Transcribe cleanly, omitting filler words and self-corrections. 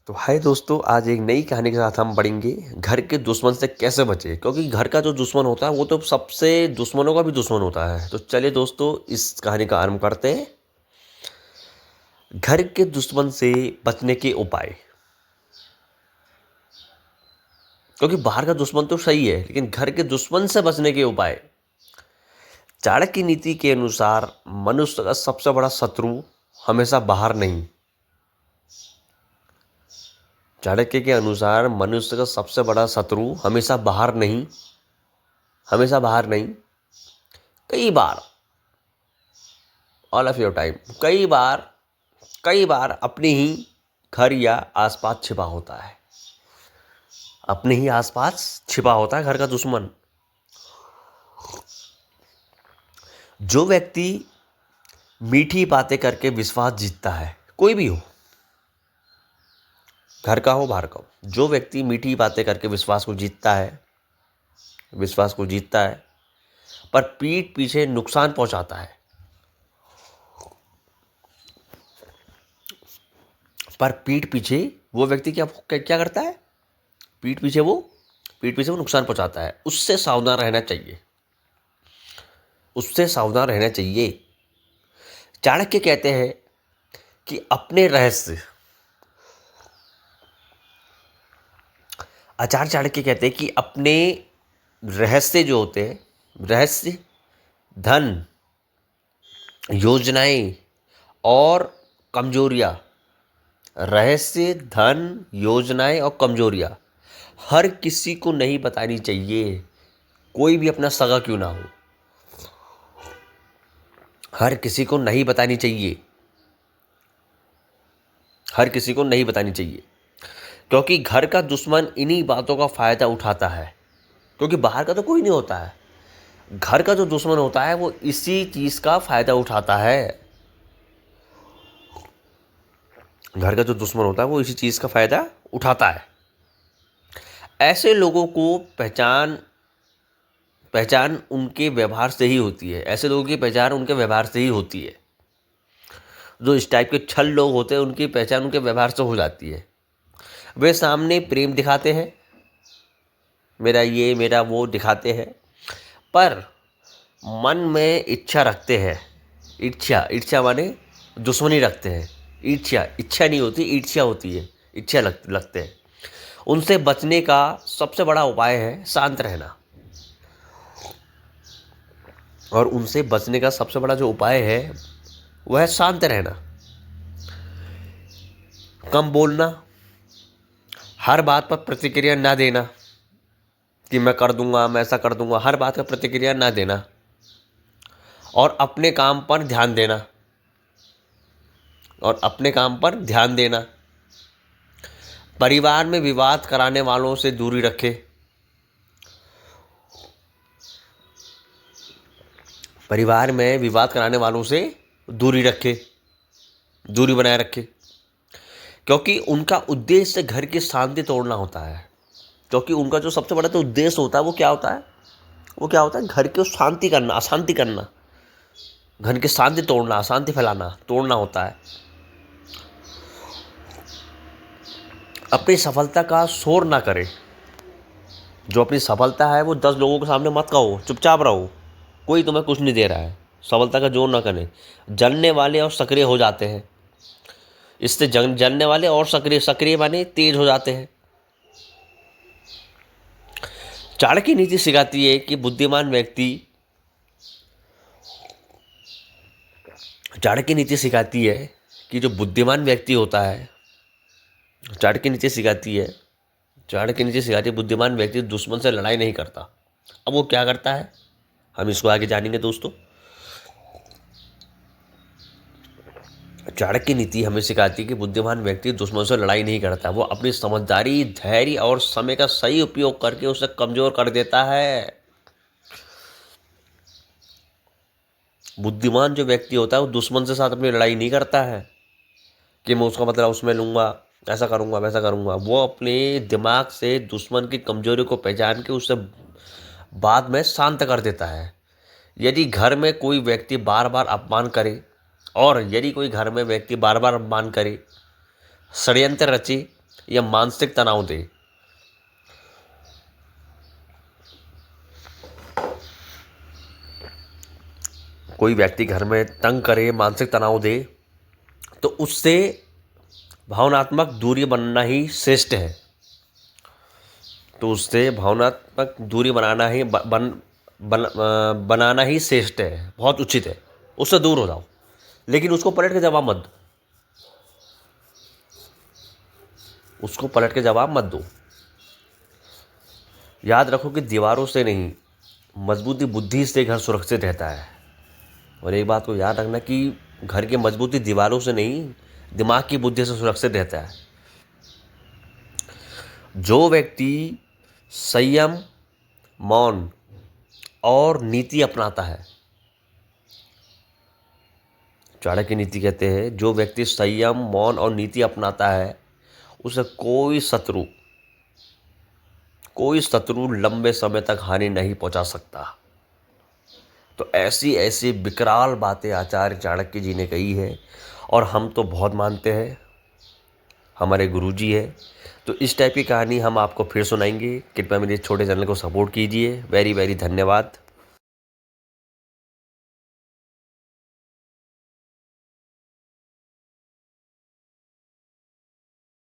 तो हाय दोस्तों, आज एक नई कहानी के साथ हम पढ़ेंगे घर के दुश्मन से कैसे बचे। क्योंकि घर का जो दुश्मन होता है वो तो सबसे दुश्मनों का भी दुश्मन होता है। तो चलिए दोस्तों, इस कहानी का आरंभ करते हैं। घर के दुश्मन से बचने के उपाय। क्योंकि बाहर का दुश्मन तो सही है, लेकिन घर के दुश्मन से बचने के उपाय। चाणक्य नीति के अनुसार मनुष्य का सबसे बड़ा शत्रु हमेशा बाहर नहीं। चाणक्य के अनुसार मनुष्य का सबसे बड़ा शत्रु हमेशा बाहर नहीं, हमेशा बाहर नहीं, कई बार, ऑल ऑफ योर टाइम, कई बार अपने ही घर या आसपास छिपा होता है। अपने ही आसपास छिपा होता है घर का दुश्मन। जो व्यक्ति मीठी बातें करके विश्वास जीतता है, कोई भी हो, घर का हो बाहर का हो, जो व्यक्ति मीठी बातें करके विश्वास को जीतता है पर पीठ पीछे नुकसान पहुंचाता है, पर पीठ पीछे वो व्यक्ति क्या करता है, पीठ पीछे वो नुकसान पहुंचाता है, उससे सावधान रहना चाहिए। चाणक्य कहते हैं कि आचार्य चाणक्य कहते हैं कि अपने रहस्य जो होते हैं, रहस्य, धन, योजनाएं और कमजोरियां, हर किसी को नहीं बतानी चाहिए। कोई भी अपना सगा क्यों ना हो, हर किसी को नहीं बतानी चाहिए। क्योंकि घर का दुश्मन इन्हीं बातों का फायदा उठाता है। क्योंकि बाहर का तो कोई नहीं होता है, घर का जो दुश्मन होता है वो इसी चीज का फायदा उठाता है। ऐसे लोगों को पहचान उनके व्यवहार से ही होती है। जो इस टाइप के छल लोग होते हैं, उनकी पहचान उनके व्यवहार से हो जाती है। वे सामने प्रेम दिखाते हैं, मेरा ये मेरा वो दिखाते हैं, पर मन में इच्छा रखते हैं। ईर्ष्या माने दुश्मनी रखते हैं। इच्छा नहीं होती, ईर्ष्या होती है, लगते हैं। उनसे बचने का सबसे बड़ा उपाय है शांत रहना। और उनसे बचने का सबसे बड़ा जो उपाय है वह है शांत रहना, कम बोलना, हर बात पर प्रतिक्रिया ना देना कि मैं कर दूंगा, मैं ऐसा कर दूंगा, हर बात पर प्रतिक्रिया ना देना, और अपने काम पर ध्यान देना। परिवार में विवाद कराने वालों से दूरी रखें। दूरी बनाए रखें। क्योंकि उनका उद्देश्य घर की शांति तोड़ना होता है। क्योंकि उनका जो सबसे बड़ा तो उद्देश्य होता है वो क्या होता है, घर की शांति करना, अशांति करना, घर की शांति तोड़ना, अशांति फैलाना, तोड़ना होता है। अपनी सफलता का शोर ना करें। जो अपनी सफलता है वो 10 लोगों के सामने मत कहो, चुपचाप रहो, कोई तुम्हें कुछ नहीं दे रहा है। सफलता का जोर ना करें। जलने वाले और सक्रिय हो जाते हैं। इससे जलने वाले और सक्रिय माने तेज हो जाते हैं। चाणक्य नीति सिखाती है कि जो बुद्धिमान व्यक्ति होता है, बुद्धिमान व्यक्ति दुश्मन से लड़ाई नहीं करता। अब वो क्या करता है, हम इसको आगे जानेंगे दोस्तों। चाणक्य नीति हमें सिखाती है कि बुद्धिमान व्यक्ति दुश्मन से लड़ाई नहीं करता। वो अपनी समझदारी, धैर्य और समय का सही उपयोग करके उसे कमजोर कर देता है। बुद्धिमान जो व्यक्ति होता है वो दुश्मन से साथ अपनी लड़ाई नहीं करता है कि मैं उसका बदला उसमें लूंगा, ऐसा करूंगा, वैसा करूंगा। वो अपने दिमाग से दुश्मन की कमजोरी को पहचान के उसे बाद में शांत कर देता है। यदि घर में कोई व्यक्ति बार बार अपमान करे, षड्यंत्र रचे या मानसिक तनाव दे। कोई व्यक्ति घर में तंग करे, मानसिक तनाव दे, तो उससे भावनात्मक दूरी बनना ही श्रेष्ठ है। तो उससे भावनात्मक दूरी बनाना ही बनाना ही श्रेष्ठ है, बहुत उचित है। उससे दूर हो जाओ, लेकिन उसको पलट के जवाब मत दो। उसको पलट के जवाब मत दो। याद रखो कि दीवारों से नहीं, मजबूती बुद्धि से घर सुरक्षित रहता है। और एक बात को याद रखना कि घर की मजबूती दीवारों से नहीं, दिमाग की बुद्धि से सुरक्षित रहता है। जो व्यक्ति संयम, मौन और नीति अपनाता है, चाणक्य नीति कहते हैं, जो व्यक्ति संयम, मौन और नीति अपनाता है, उसे कोई शत्रु लंबे समय तक हानि नहीं पहुंचा सकता। तो ऐसी ऐसी विकराल बातें आचार्य चाणक्य जी ने कही है, और हम तो बहुत मानते हैं, हमारे गुरुजी है। तो इस टाइप की कहानी हम आपको फिर सुनाएंगे। कृपया मेरे छोटे चैनल को सपोर्ट कीजिए। वेरी वेरी धन्यवाद।